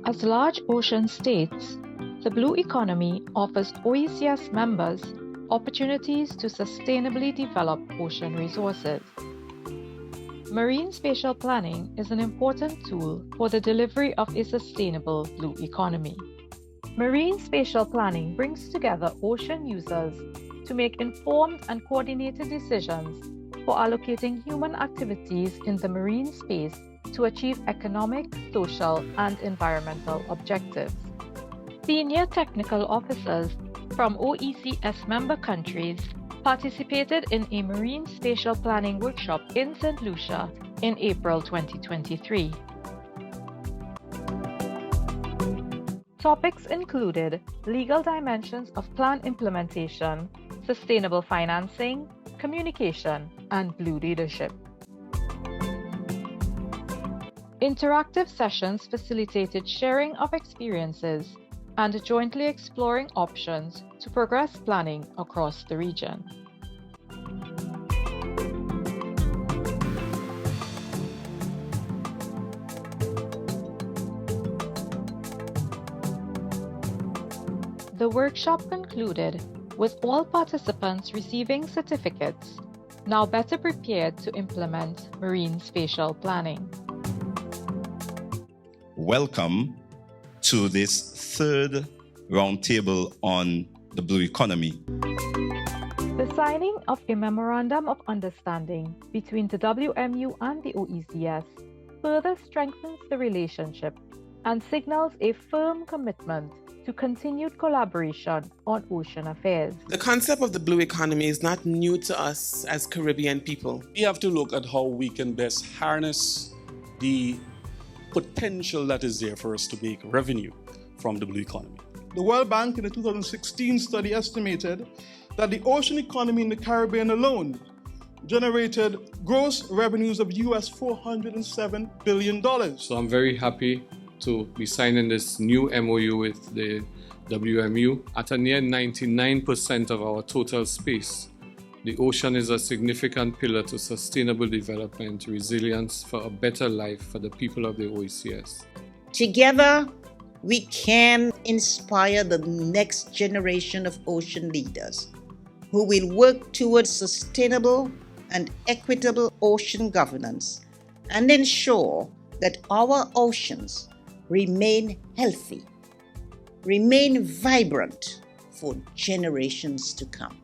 As large ocean states, the blue economy offers OECS members opportunities to sustainably develop ocean resources. Marine spatial planning is an important tool for the delivery of a sustainable blue economy. Marine spatial planning brings together ocean users to make informed and coordinated decisions for allocating human activities in the marine space to achieve economic, social, and environmental objectives. Senior technical officers from OECS member countries participated in a marine spatial planning workshop in St. Lucia in April 2023. Topics included legal dimensions of plan implementation, sustainable financing, communication, and blue leadership. Interactive sessions facilitated sharing of experiences and jointly exploring options to progress planning across the region. The workshop concluded with all participants receiving certificates, now better prepared to implement marine spatial planning. Welcome to this third roundtable on the blue economy. The signing of a Memorandum of Understanding between the WMU and the OECS further strengthens the relationship and signals a firm commitment to continued collaboration on ocean affairs. The concept of the blue economy is not new to us as Caribbean people. We have to look at how we can best harness the potential that is there for us to make revenue from the blue economy. The World Bank in a 2016 study estimated that the ocean economy in the Caribbean alone generated gross revenues of US $407 billion. So I'm very happy to be signing this new MOU with the WMU. At a near 99% of our total space, the ocean is a significant pillar to sustainable development, resilience for a better life for the people of the OECS. Together, we can inspire the next generation of ocean leaders who will work towards sustainable and equitable ocean governance and ensure that our oceans remain healthy, remain vibrant for generations to come.